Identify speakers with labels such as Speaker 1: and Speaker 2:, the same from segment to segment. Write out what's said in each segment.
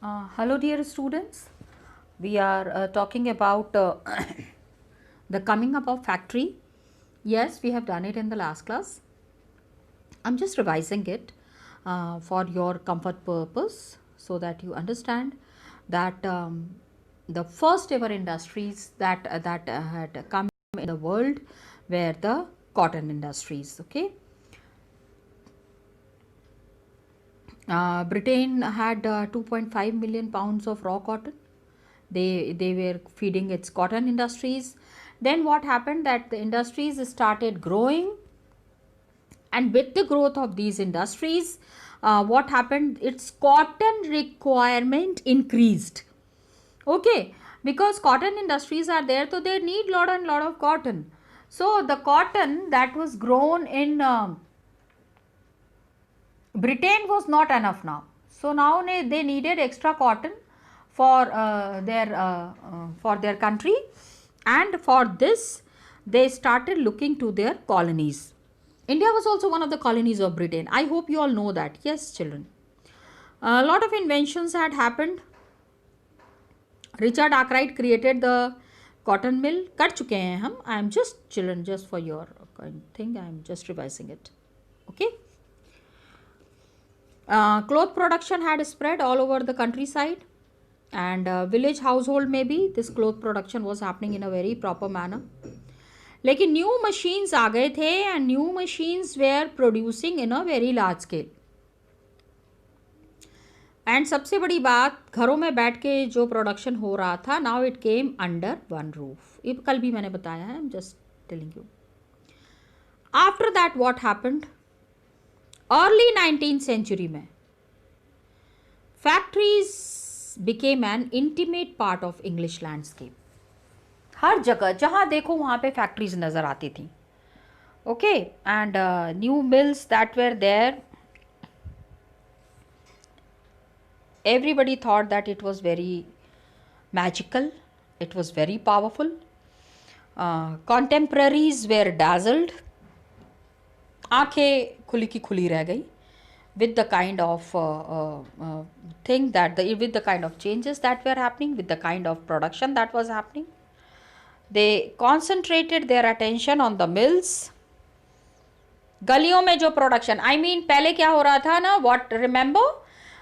Speaker 1: Hello dear students, we are talking about the coming up of factory. Yes, we have done it in the last class. I'm just revising it for your comfort purpose so that you understand that the first ever industries that had come in the world were the cotton industries. Okay, Britain had 2.5 million pounds of raw cotton. They were feeding its cotton industries. Then what happened, that the industries started growing, and with the growth of these industries, what happened, its cotton requirement increased. Okay, because cotton industries are there, so they need lot of cotton. So the cotton that was grown in Britain was not enough now. So now they needed extra cotton for their country, and for this they started looking to their colonies. India was also one of the colonies of Britain. I hope you all know that. Yes, children. A lot of inventions had happened. Richard Arkwright created the cotton mill. कर चुके हैं हम. I am just, children, just for your thing, I am just revising it. Okay. Cloth production had spread all over the countryside, and village household maybe this cloth production was happening in a very proper manner. लेकिन new machines आ गए थे, and new machines were producing in a very large scale. एंड सबसे बड़ी बात, घरों में बैठ के जो प्रोडक्शन हो रहा था, now it came under one roof. ये कल भी मैंने बताया है, I am just telling you. After that what happened, early 19th century में factories became an intimate part of English landscape. हर जगह जहाँ देखो वहाँ पे फैक्ट्रीज नज़र आती थी. Okay, and new mills that were there, everybody thought that it was very magical, it was very powerful. Contemporaries were dazzled. आंखें खुली की खुली रह गई with the kind of thing that with the kind of changes that were happening, with the kind of production that was happening. They concentrated their attention on the mills. गलियों में जो production, I mean पहले क्या हो रहा था ना, what remember,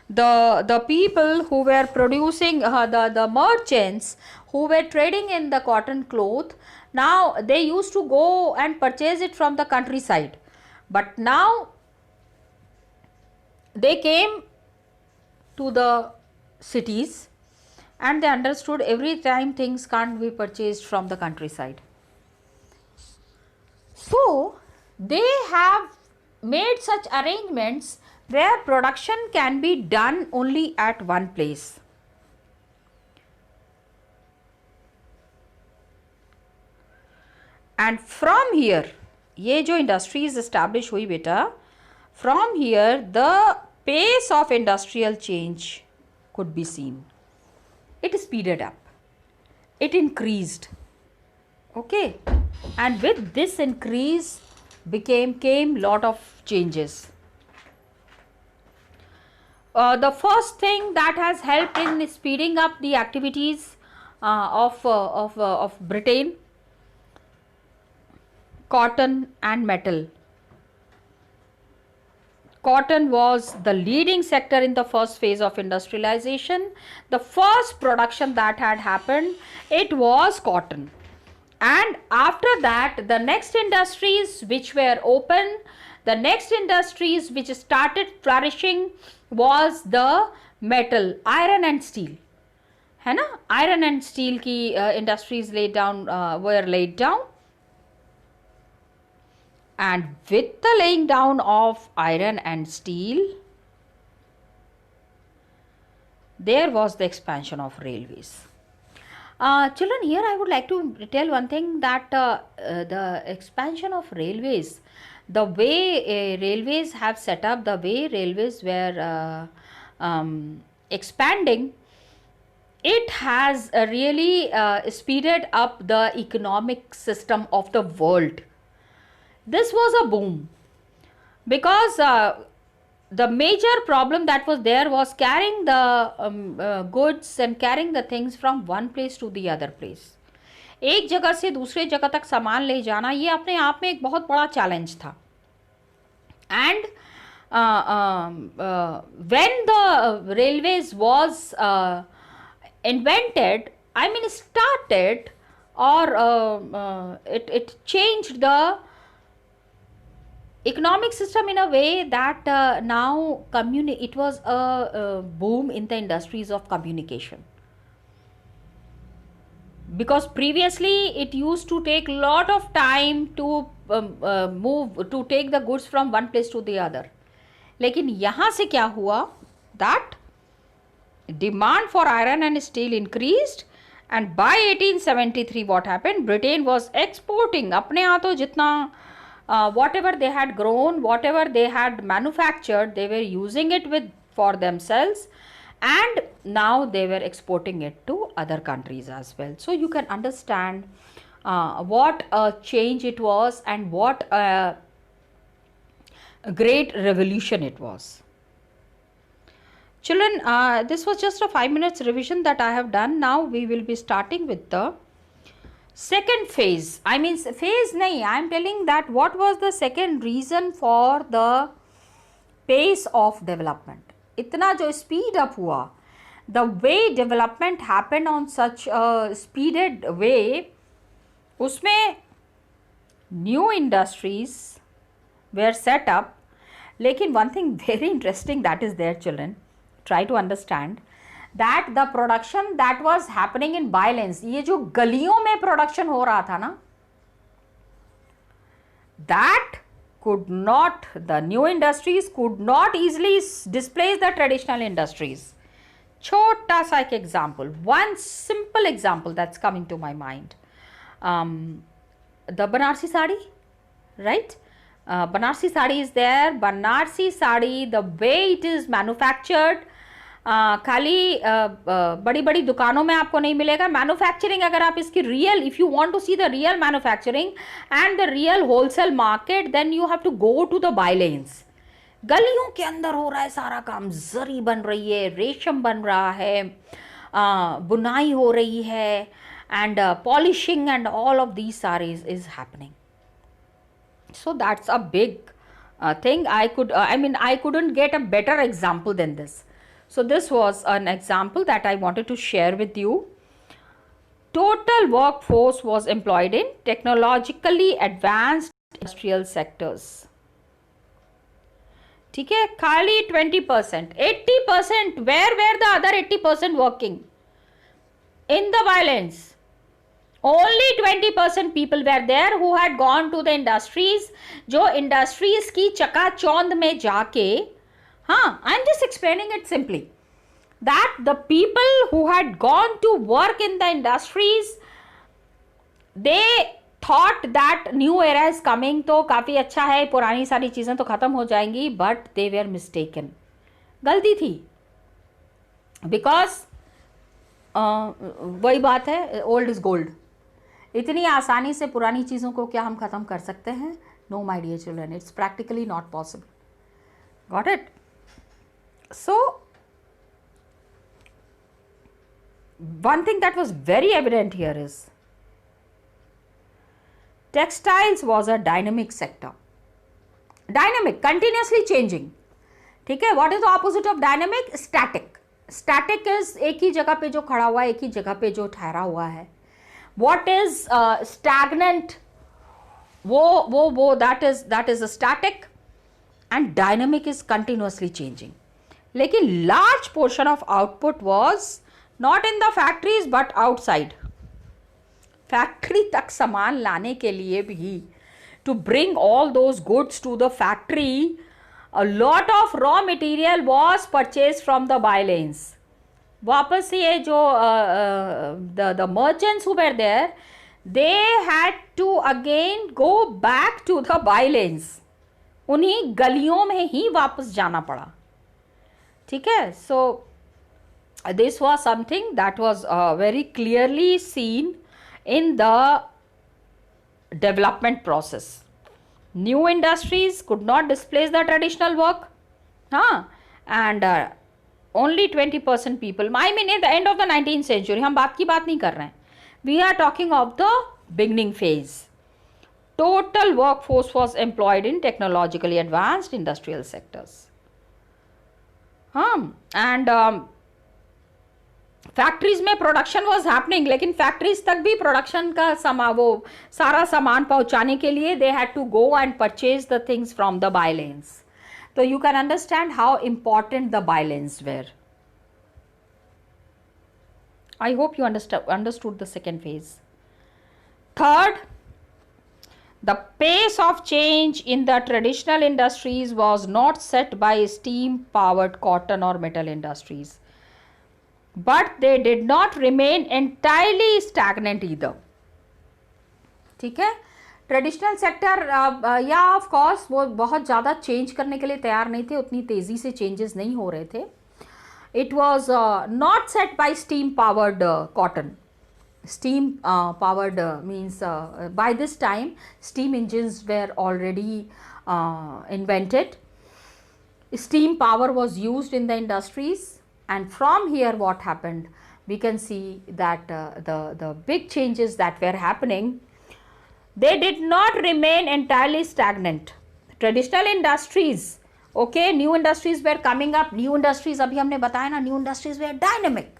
Speaker 1: the people who were producing, the merchants who were trading in the cotton cloth, now they used to go and purchase it from the countryside, but now they came to the cities, and they understood every time things can't be purchased from the countryside. So they have made such arrangements where production can be done only at one place. And from here, ये जो industries establish हुई बेटा, from here the pace of industrial change could be seen. It speeded up, it increased. Okay, and with this increase came lot of changes. The first thing that has helped in speeding up the activities of Britain, cotton and metal. Cotton was the leading sector in the first phase of industrialization. The first production that had happened, it was cotton. And after that, the next industries which were open, the next industries which started flourishing was the metal, iron and steel, है ना. iron and steel की industries were laid down, and with the laying down of iron and steel, there was the expansion of railways. Children, here I would like to tell one thing, that the expansion of railways, the way railways have set up, the way railways were expanding, it has really speeded up the economic system of the world. This was a boom, because the major problem that was there was carrying the goods and carrying the things from one place to the other place. एक जगह से दूसरे जगह तक सामान ले जाना ये अपने आप में एक बहुत बड़ा चैलेंज था. And when the railways was invented, I mean started, or it changed the economic system in a way that now it was a boom in the industries of communication. Because previously it used to take lot of time to take the goods from one place to the other. लेकिन यहाँ से क्या हुआ, that demand for iron and steel increased, and by 1873 what happened, Britain was exporting अपने यहाँ तो जितना whatever they had grown, whatever they had manufactured, they were using it for themselves, and now they were exporting it to other countries as well. So you can understand what a change it was and what a great revolution it was. Children, this was just a 5 minutes revision that I have done. Now we will be starting with the second phase. I mean phase nahi, I am telling that what was the second reason for the pace of development. इतना जो speed up हुआ, the way development happened on such a speeded way, उसमें new industries were set up. लेकिन one thing very interesting that is there, children, try to understand that the production that was happening in by-lanes, ये जो गलियों में production हो रहा था ना, that could not, the new industries could not easily displace the traditional industries. छोटा सा एक example, one simple example that's coming to my mind, the Banarsi sari, right? Banarsi sari is there. Banarsi sari, the way it is manufactured, खाली बड़ी बड़ी दुकानों में आपको नहीं मिलेगा. मैन्युफैक्चरिंग अगर आप इसकी real, if you want to see the real manufacturing and the real wholesale market, then you have to go to the bylanes. गलियों के अंदर हो रहा है सारा काम, जरी बन रही है, रेशम बन रहा है, बुनाई हो रही है, and polishing and all of these sarees is happening. So that's a big thing. I couldn't get a better example than this. So this was an example that I wanted to share with you. Total workforce was employed in technologically advanced industrial sectors. ठीक है, खाली 20%, 80%, where were the other 80% working? In the violence. Only 20% people were there who had gone to the industries. जो industries की चकाचौंध में जाके, हाँ, I am just explaining it simply, that the people who had gone to work in the industries, they thought that new era is coming, तो काफ़ी अच्छा है, पुरानी सारी चीज़ें तो ख़त्म हो जाएंगी, but they were mistaken. गलती थी, because वही बात है, old is gold. इतनी आसानी से पुरानी चीज़ों को क्या हम ख़त्म कर सकते हैं? No, my dear children, it's practically not possible. Got it? So, one thing that was very evident here is textiles was a dynamic sector. Dynamic, continuously changing. ठीक है, what is the opposite of dynamic? Static. Static is एक ही जगह पे जो खड़ा हुआ है, एक ही जगह पे जो ठहरा हुआ है. What is stagnant? That is a static, and dynamic is continuously changing. लेकिन large portion of output was not in the factories but outside. Factory तक सामान लाने के लिए भी, to bring all those goods to the factory, a lot of raw material was purchased from the by lanes. वापस ये जो the merchants who were there, they had to again go back to the by lanes. उन्हीं गलियों में ही वापस जाना पड़ा. ठीक है, so this was something that was very clearly seen in the development process. New industries could not displace the traditional work. हाँ, and only 20% people, I mean in the end of the 19th century, हम बात की बात नहीं कर रहे हैं, we are talking of the beginning phase. Total workforce was employed in technologically advanced industrial sectors. हाँ, and फैक्ट्रीज में प्रोडक्शन वाज हैपनिंग, लेकिन फैक्ट्रीज तक भी प्रोडक्शन का वो सारा सामान पहुंचाने के लिए they had to go and purchase the things from the bylanes. तो you can understand how important the bylanes were. I hope you understood the second phase. Third, the pace of change in the traditional industries was not set by steam powered cotton or metal industries, but they did not remain entirely stagnant either. ठीक है, traditional sector या of course वो बहुत ज़्यादा change करने के लिए तैयार नहीं थे, उतनी तेज़ी से चेंजेस नहीं हो रहे थे. It was not set by steam powered cotton. Steam powered means by this time steam engines were already invented. Steam power was used in the industries, and from here what happened, we can see that the big changes that were happening, they did not remain entirely stagnant. Traditional industries, okay, new industries were coming up. New industries, abhi humne bataya na, new industries were dynamic.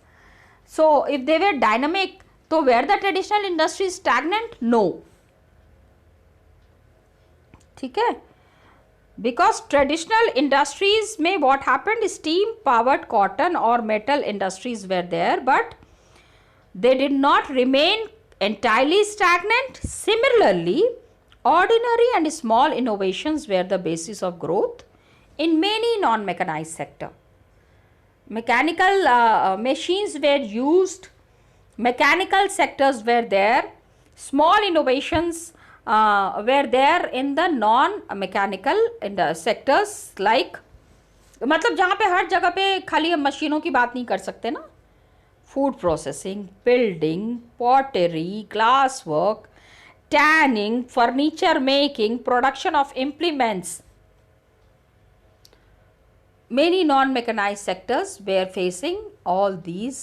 Speaker 1: So if they were dynamic, so were the traditional industries stagnant? No. ठीक है, because traditional industries में what happened, steam powered cotton or metal industries were there, but they did not remain entirely stagnant. Similarly, ordinary and small innovations were the basis of growth in many non-mechanized sector. Mechanical machines were used, mechanical sectors were there, small innovations were there in the non-mechanical sectors, like मतलब जहाँ पे हर जगह पे खाली हम मशीनों की बात नहीं कर सकते ना. Food processing, building, pottery, glass work, tanning, furniture making, production of implements. Many non-mechanized sectors were facing all these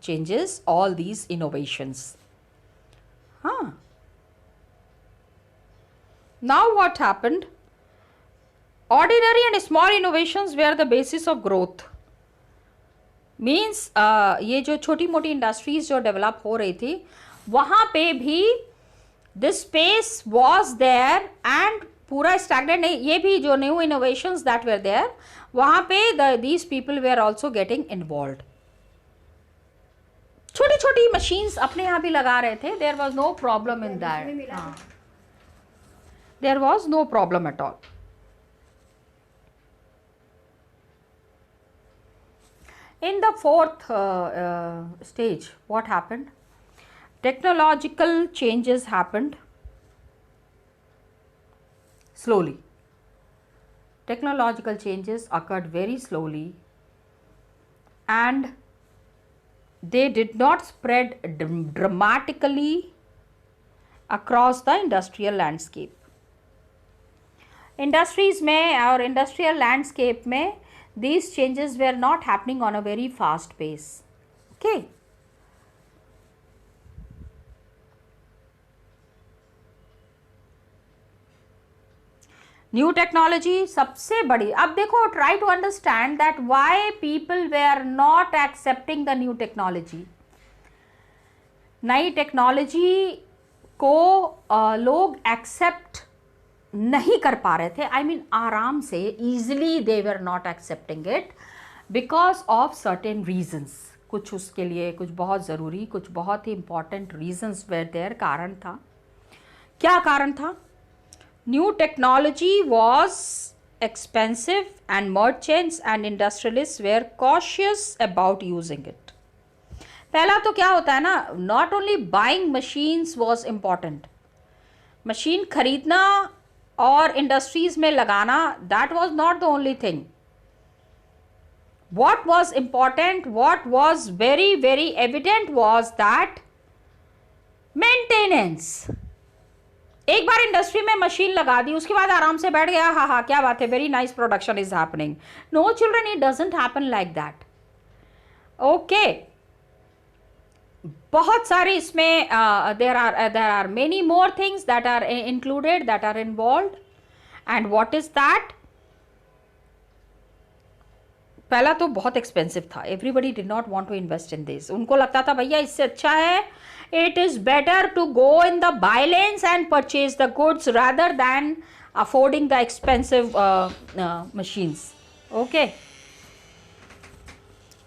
Speaker 1: changes, all these innovations. Now what happened? Ordinary and small innovations were the basis of growth. Means ये जो छोटी मोटी industries जो develop हो रही थी, वहाँ पे भी this space was there and पूरा स्टैग्नेंट नहीं. ये भी जो new innovations that were there, वहाँ पे these people were also getting involve. छोटी छोटी मशीन्स अपने यहाँ भी लगा रहे थे. There was no problem in that. There was no problem at all. In the fourth stage, what happened? Technological changes happened slowly. Technological changes occurred very slowly, and they did not spread dramatically across the industrial landscape. Industries में और industrial landscape में these changes were not happening on a very fast pace. Okay. New technology सबसे बड़ी. अब देखो, try to understand that why people were not accepting the new technology. नई technology को लोग एक्सेप्ट नहीं कर पा रहे थे. आई मीन आराम से, easily they were not accepting it because of certain reasons. कुछ उसके लिए कुछ बहुत ज़रूरी, कुछ बहुत ही इंपॉर्टेंट रीजन्स वेर देयर. कारण था, क्या कारण था? New technology was expensive and merchants and industrialists were cautious about using it. पहला तो क्या होता है ना, not only buying machines was important. Machine खरीदना और इंडस्ट्रीज में लगाना, that was not the only thing. What was important, what was very evident was that maintenance. एक बार इंडस्ट्री में मशीन लगा दी, उसके बाद आराम से बैठ गया, हाँ हाँ क्या बात है, very nice production is happening. No children, it doesn't happen like that. Okay, बहुत सारे इसमें there are many more things that are included, that are involve. And what is that? पहला तो बहुत एक्सपेंसिव था, everybody did not want to invest in this. उनको लगता था भैया इससे अच्छा है, it is better to go in the bylanes and purchase the goods rather then affording the expensive machines. Okay,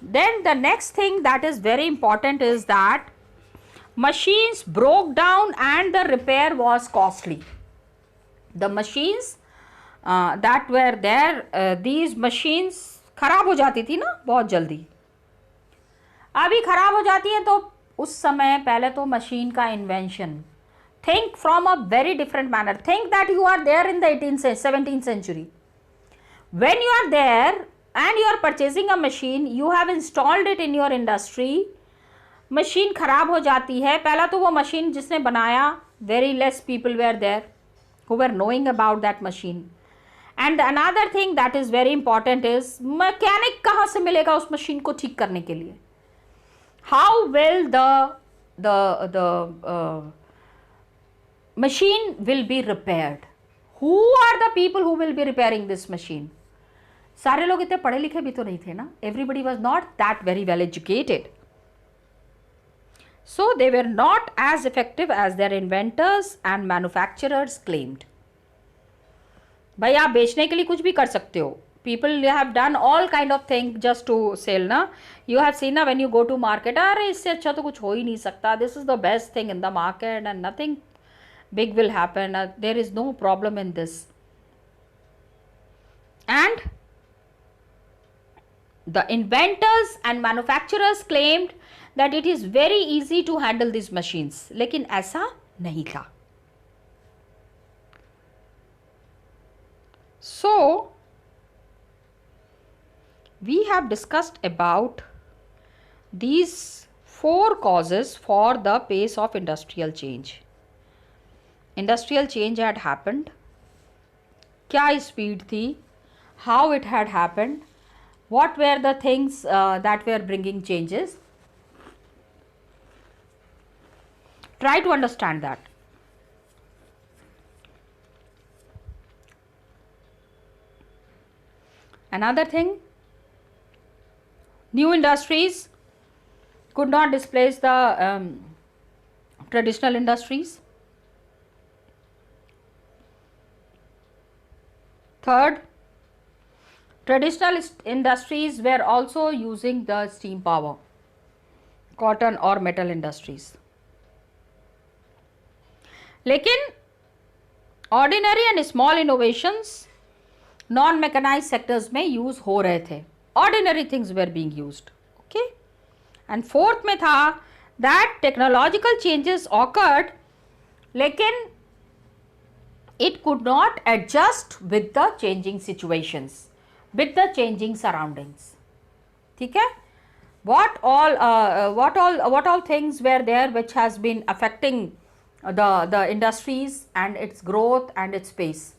Speaker 1: then the next thing that is very important is that machines broke down and the repair was costly. The machines that were there, these machines खराब हो जाती थी ना बहुत जल्दी. अभी खराब हो जाती है तो उस समय पहले तो मशीन का invention, think from a very different manner. Think that you are there in the 17th century. When you are there and you are purchasing a machine, you have installed it in your industry. Machine खराब हो जाती है. पहला तो वो machine जिसने बनाया, very less people were there who were knowing about that machine. And another thing that is very important is mechanic कहाँ से मिलेगा उस मशीन को ठीक करने के लिए? How will the machine will be repaired? Who are the people who will be repairing this machine? सारे लोग इतने पढ़े लिखे भी तो नहीं थे ना. Everybody was not that very well educated. So they were not as effective as their inventors and manufacturers claimed. भाई आप बेचने के लिए कुछ भी कर सकते हो. People have done all kind of thing just to sell ना. You have seen ना when you go to market, अरे इससे अच्छा तो कुछ हो ही नहीं सकता. This is the best thing in the market and nothing big will happen. There is no problem in this. And the inventors and manufacturers claimed that it is very easy to handle these machines. लेकिन ऐसा नहीं था. So we have discussed about these 4 causes for the pace of industrial change. Industrial change had happened. क्या speed थी? How it had happened? What were the things that were bringing changes? Try to understand that. Another thing, new industries could not displace the traditional industries. Third, traditional industries were also using the steam power, cotton or metal industries. लेकिन ordinary and small innovations non mechanize sectors में use हो रहे थे. Ordinary things were being used. Okay, and fourth में था that technological changes occurred, लेकिन it could not adjust with the changing situations, with the changing surroundings. ठीक है, what all things were there which has been affecting the industries and its growth and its pace.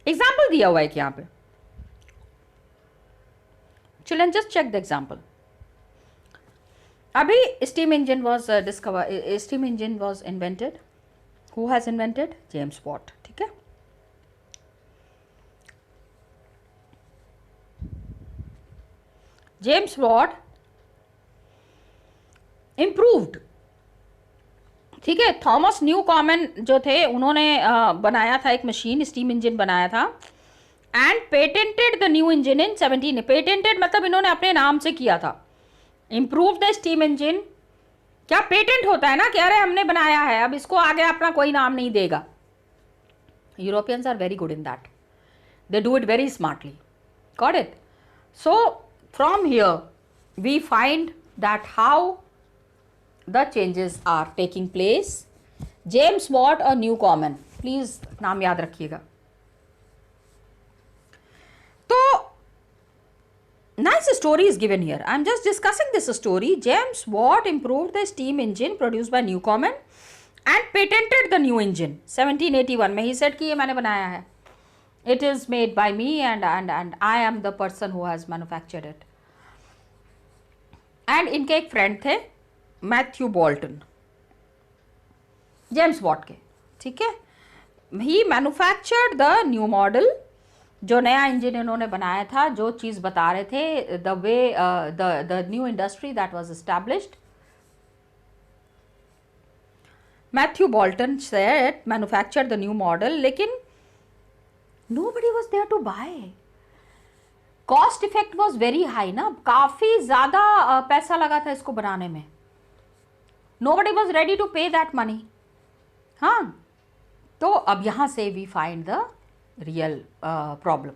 Speaker 1: Example दिया हुआ है कि यहाँ पे. Children just check the example. अभी steam engine was steam engine was invented. Who has invented? James Watt. ठीक है, James Watt improved. ठीक है, थॉमस न्यू कॉमन जो थे उन्होंने बनाया था एक मशीन, स्टीम इंजन बनाया था, and patented the new engine in 17. Patented मतलब इन्होंने अपने नाम से किया था. इम्प्रूव द स्टीम इंजन, क्या पेटेंट होता है ना कि अरे हमने बनाया है, अब इसको आगे अपना कोई नाम नहीं देगा. Europeans are very good in that, they do it very smartly. Got it? So from here we find that how the changes are taking place. James Watt or New Common, please नाम याद रखिएगा. तो Nice story is given here. I'm just discussing this story. James Watt improved the steam engine produced by Newcomen and patented the new engine 1781 में. He said कि ये मैंने बनाया है. It is made by me and I am the person who has manufactured it. And इनके एक friend थे Matthew Bolton, James Watt के. ठीक है. He manufactured the new model. जो नया इंजन इन्होंने बनाया था, जो चीज़ बता रहे थे, the way the new industry that was established. Matthew Boulton said manufactured the new model, लेकिन nobody was there to buy. Cost effect was very high ना, काफ़ी ज़्यादा पैसा लगा था इसको बनाने में. Nobody was ready to pay that money. हाँ, तो अब यहाँ से we find the real problem.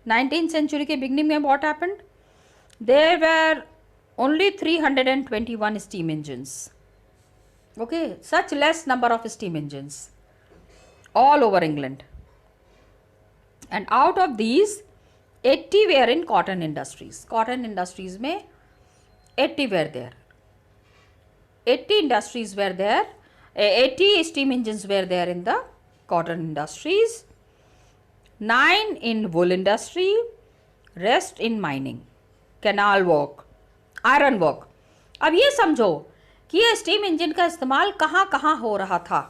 Speaker 1: 19th century के beginning में what happened? There were only 321 steam engines. Okay, such less number of steam engines all over England. And out of these, 80 were in cotton industries. Cotton industries में 80 were there. 80 industries were there. 80 steam engines were there in the cotton industries, 9 in wool industry, rest in mining, canal work, iron work. अब ये समझो कि ये steam engine का इस्तेमाल कहाँ कहाँ हो रहा था.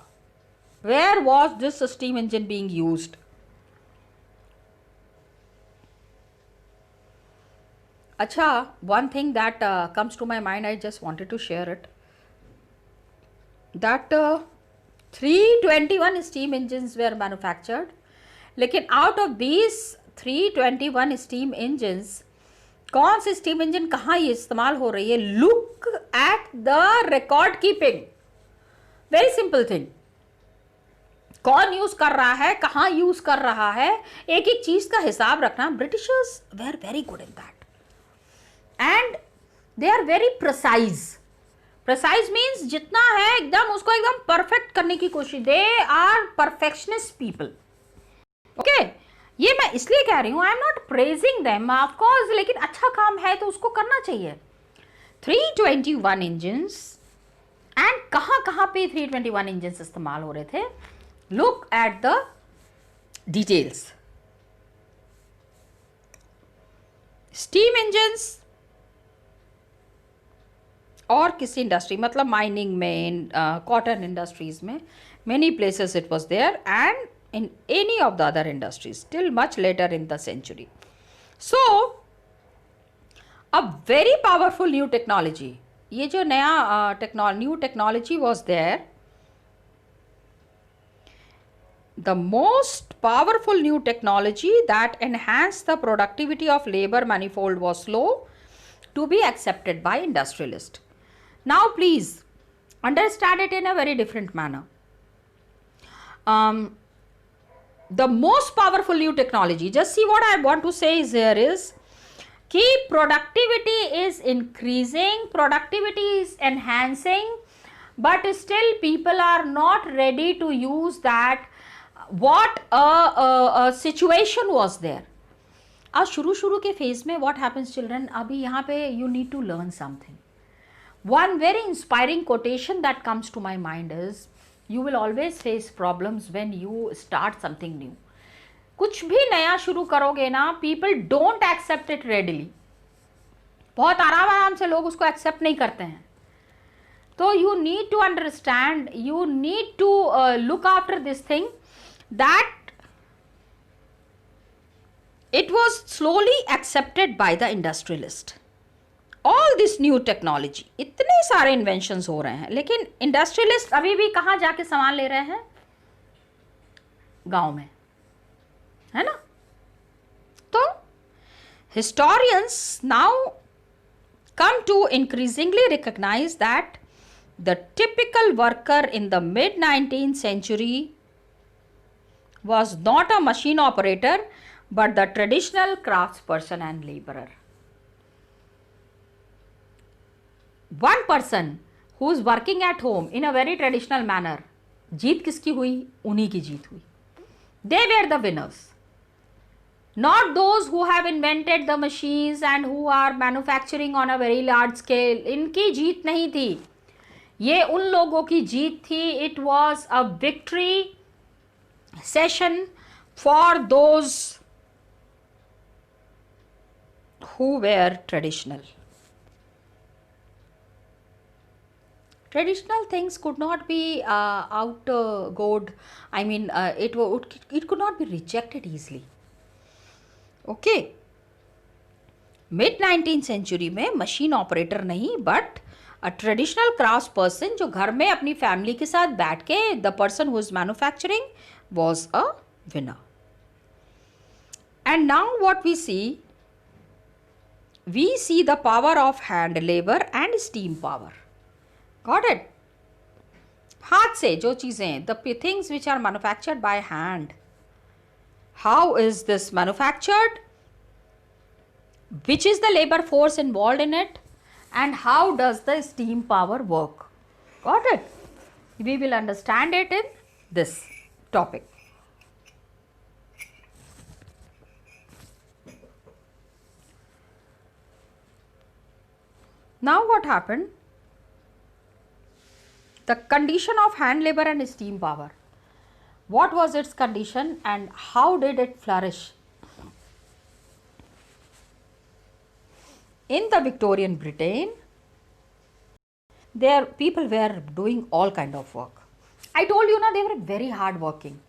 Speaker 1: Where was this steam engine being used? अच्छा, one thing that comes to my mind, I just wanted to share it. That 321 steam engines were manufactured, लेकिन out of these 321 steam engines, कौन सी स्टीम इंजन कहाँ ये इस्तेमाल हो रही है? Look at the record keeping. Very simple thing. कौन use कर रहा है, कहाँ यूज कर रहा है, एक एक चीज का हिसाब रखना. Britishers were very good in that, and they are very precise. Precise means जितना है एकदम उसको एकदम परफेक्ट करने की कोशिश. They are perfectionist people. Okay, ये मैं इसलिए कह रही हूँ, I am not praising them of course, लेकिन अच्छा काम है तो उसको करना चाहिए. 321 इंजन्स, एंड कहाँ कहाँ पे 321 इंजन्स इस्तेमाल हो रहे थे. Look at the details. Steam engines और किसी इंडस्ट्री, मतलब माइनिंग में, कॉटन इंडस्ट्रीज में, many places it was there, and in any of the other industries till much later in the century. So a very powerful new technology, ये जो नया new technology was there, the most powerful new technology that enhanced the productivity of labor manifold was slow to be accepted by industrialists. Now please understand it in a very different manner. The most powerful new technology, just see what I want to say is here is कि productivity is increasing, productivity is enhancing, but still people are not ready to use that. What a situation was there. आज शुरू के phase में what happens children, अभी यहाँ पे you need to learn something. One very inspiring quotation that comes to my mind is, you will always face problems when you start something new. कुछ भी नया शुरू करोगे ना, people don't accept it readily. बहुत आराम से लोग उसको accept नहीं करते हैं. तो you need to understand, you need to look after this thing, that it was slowly accepted by the industrialist. All this new technology, इतने सारे inventions हो रहे हैं, लेकिन industrialist अभी भी कहाँ जाके सामान ले रहे हैं? गांव में, है ना? तो historians now come to increasingly recognize that the typical worker in the mid-19th century was not a machine operator, but the traditional craftsperson and laborer. One person who is working at home in a very traditional manner, जीत किसकी हुई? उन्हीं की जीत हुई. They were the winners. not those who have invented the machines and who are manufacturing on a very large scale. इनकी जीत नहीं थी, ये उन लोगों की जीत थी. It was a victory session for those who were traditional. Traditional things could not be outgoed. I mean, it could not be rejected easily. Okay. Mid 19th century में machine operator नहीं, but a traditional craft person जो घर में अपनी family के साथ बैठ के the person who is manufacturing was a winner. And now what we see the power of hand labour and steam power. Got it? हाथ से जो चीजें, the things which are manufactured by hand, how is this manufactured, which is the labor force involved in it, and how does the steam power work. Got it? We will understand it in this topic. Now what happened? The condition of hand labor and steam power. What was its condition and how did it flourish? In the Victorian Britain, there people were doing all kind of work. I told you, they were very hard working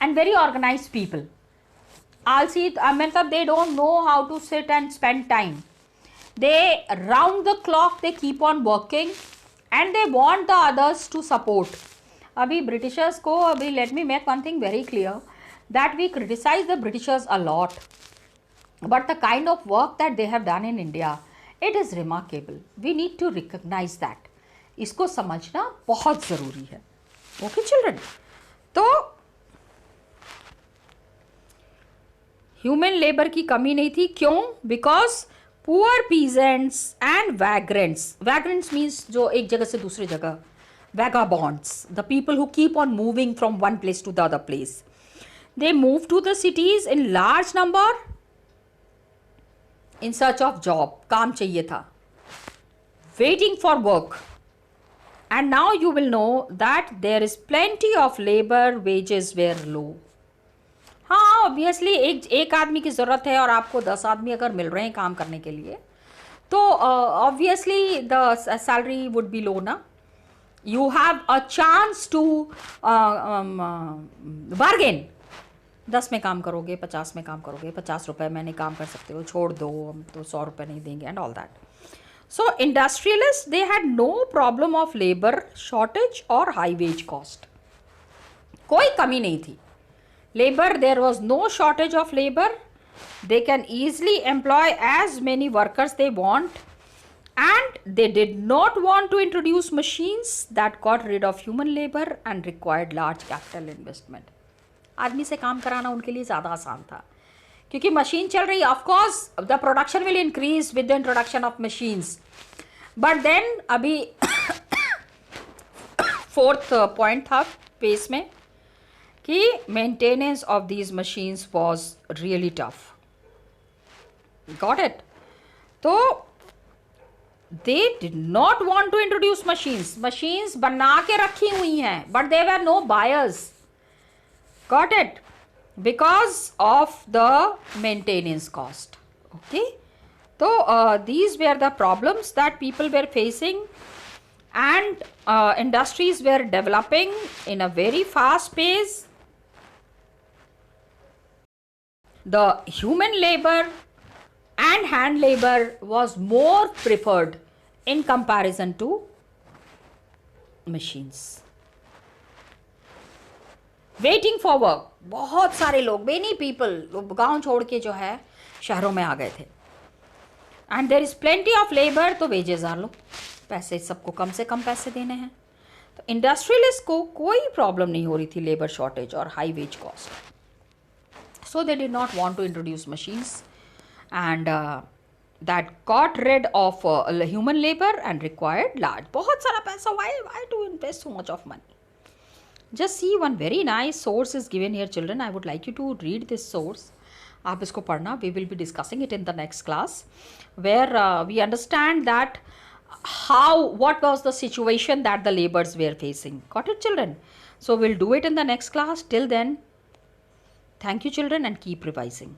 Speaker 1: and very organized people. They don't know how to sit and spend time. They round the clock, they keep on working and they want the others to support. अभी Britishers को, अभी let me make one thing very clear that we criticize the Britishers a lot, but the kind of work that they have done in India, it is remarkable. We need to recognize that. इसको समझना बहुत ज़रूरी है. Okay children, तो human labour की कमी नहीं थी. क्यों? Because poor peasants and vagrants, vagrants means जो एक जगह से दूसरी जगह, vagabonds, the people who keep on moving from one place to the other place, they move to the cities in large number in search of job. काम चाहिए था, waiting for work. And now you will know that there is plenty of labor, wages were low. हाँ, obviously एक आदमी की ज़रूरत है और आपको 10 आदमी अगर मिल रहे हैं काम करने के लिए, तो obviously the salary would be low ना. You have a chance to bargain. 10 में काम करोगे, 50 में काम करोगे, 50 रुपये में नहीं काम कर सकते हो, छोड़ दो, हम तो 100 रुपये नहीं देंगे and all that. So industrialists, they had no problem of labor shortage or high wage cost. कोई कमी नहीं थी. Labor, there was no shortage of labor. They can easily employ as many workers they want. And they did not want to introduce machines that got rid of human labor and required large capital investment. आदमी से काम कराना उनके लिए ज़्यादा आसान था क्योंकि मशीन चल रही. Of course the production will increase with the introduction of machines, but then अभी फोर्थ पॉइंट था पेस में कि maintenance of these machines was really tough. Got it? तो they did not want to introduce machines. Machines बना के रखी हुई हैं, but there were no buyers. Got it? Because of the maintenance cost. Okay? So these were the problems that people were facing, and industries were developing in a very fast pace. The human labor and hand labor was more preferred in comparison to machines. Waiting for work, बहुत सारे लोग, many people गांव छोड़ के जो है शहरों में आ गए थे. And there is plenty of labor, तो wages are low. पैसे सबको कम से कम पैसे देने हैं. तो इंडस्ट्रियलिस्ट को कोई प्रॉब्लम नहीं हो रही थी लेबर शॉर्टेज और high wage cost. So they did not want to introduce machines, and that got rid of human labor and required large, बहुत सारा पैसा. Why to invest so much of money? Just see, one very nice source is given here, children. I would like you to read this source. आप इसको पढ़ना. We will be discussing it in the next class, where we understand that what was the situation that the laborers were facing. Got it, children? So we'll do it in the next class. Till then, thank you, children, and keep revising.